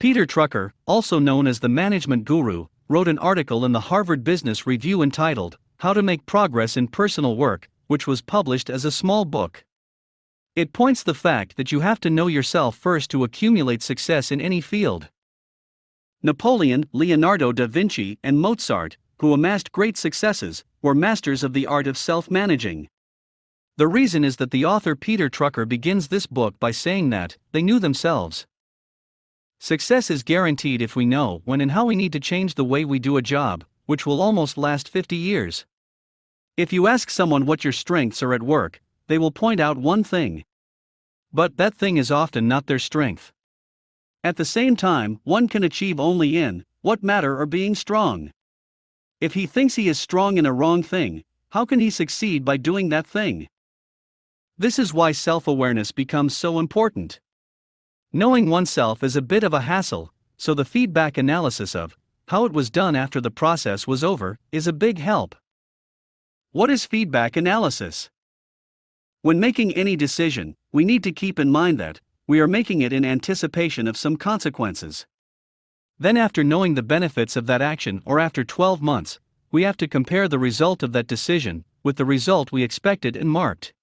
Peter Drucker, also known as the management guru, wrote an article in the Harvard Business Review entitled, How to Make Progress in Personal Work, which was published as a small book. It points the fact that you have to know yourself first to accumulate success in any field. Napoleon, Leonardo da Vinci, and Mozart, who amassed great successes, were masters of the art of self-managing. The reason is that the author Peter Drucker begins this book by saying that they knew themselves. Success is guaranteed if we know when and how we need to change the way we do a job, which will almost last 50 years. If you ask someone what your strengths are at work, they will point out one thing. But that thing is often not their strength. At the same time, one can achieve only in what matter or being strong. If he thinks he is strong in a wrong thing, how can he succeed by doing that thing? This is why self-awareness becomes so important. Knowing oneself is a bit of a hassle, so the feedback analysis of how it was done after the process was over is a big help. What is feedback analysis? When making any decision, we need to keep in mind that we are making it in anticipation of some consequences. Then, after knowing the benefits of that action, or after 12 months, we have to compare the result of that decision with the result we expected and marked.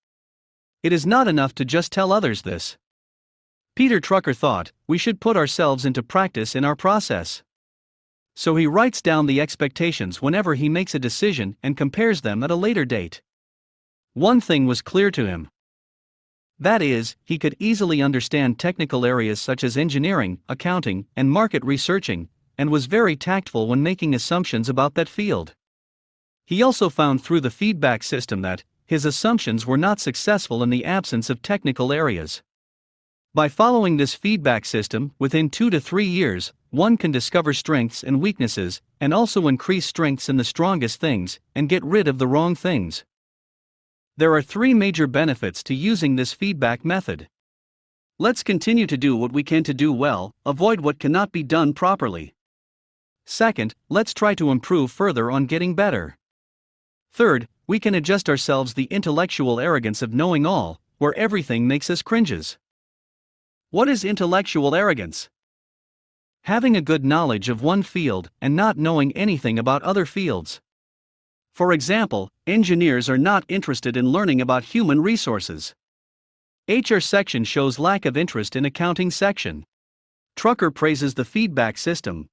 It is not enough to just tell others this. Peter Drucker thought we should put ourselves into practice in our process. So he writes down the expectations whenever he makes a decision and compares them at a later date. One thing was clear to him. That is, he could easily understand technical areas such as engineering, accounting, and market researching, and was very tactful when making assumptions about that field. He also found through the feedback system that his assumptions were not successful in the absence of technical areas. By following this feedback system, within 2 to 3 years, one can discover strengths and weaknesses, and also increase strengths in the strongest things, and get rid of the wrong things. There are 3 major benefits to using this feedback method. Let's continue to do what we can to do well, avoid what cannot be done properly. Second, let's try to improve further on getting better. Third, we can adjust ourselves the intellectual arrogance of knowing all, where everything makes us cringes. What is intellectual arrogance? Having a good knowledge of one field and not knowing anything about other fields. For example, engineers are not interested in learning about human resources. HR section shows lack of interest in accounting section. Drucker praises the feedback system.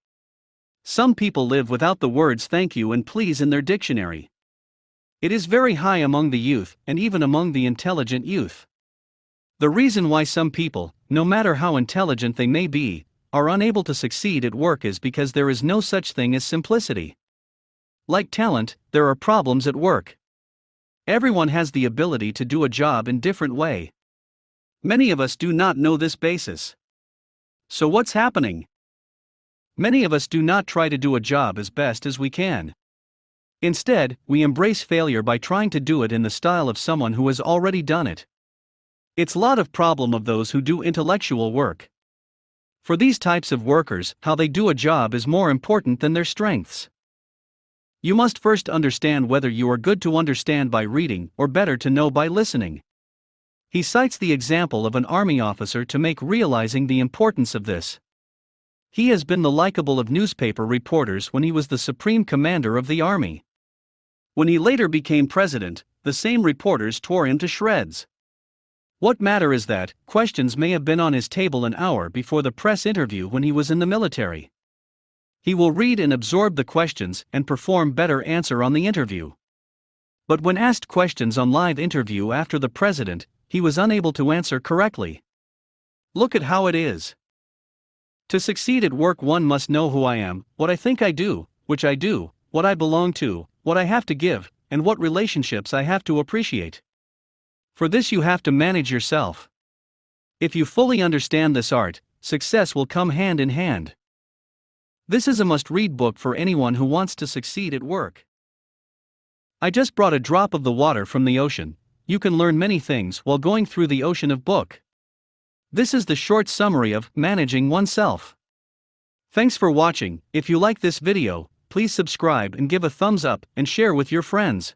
Some people live without the words thank you and please in their dictionary. It is very high among the youth and even among the intelligent youth. The reason why some people, no matter how intelligent they may be, are unable to succeed at work is because there is no such thing as simplicity. Like talent, there are problems at work. Everyone has the ability to do a job in different way. Many of us do not know this basis. So what's happening? Many of us do not try to do a job as best as we can. Instead, we embrace failure by trying to do it in the style of someone who has already done it. It's a lot of problem of those who do intellectual work. For these types of workers, how they do a job is more important than their strengths. You must first understand whether you are good to understand by reading or better to know by listening. He cites the example of an army officer to make realizing the importance of this. He has been the likable of newspaper reporters when he was the supreme commander of the army. When he later became president, the same reporters tore him to shreds. What matter is that questions may have been on his table an hour before the press interview when he was in the military. He will read and absorb the questions and perform better answer on the interview. But when asked questions on live interview after the president, he was unable to answer correctly. Look at how it is. To succeed at work, one must know who I am, what I think I do, which I do, what I belong to, what I have to give, and what relationships I have to appreciate. For this you have to manage yourself. If you fully understand this art, success will come hand in hand. This is a must-read book for anyone who wants to succeed at work. I just brought a drop of the water from the ocean. You can learn many things while going through the ocean of book. This is the short summary of managing oneself. Thanks for watching. If you like this video, please subscribe and give a thumbs up and share with your friends.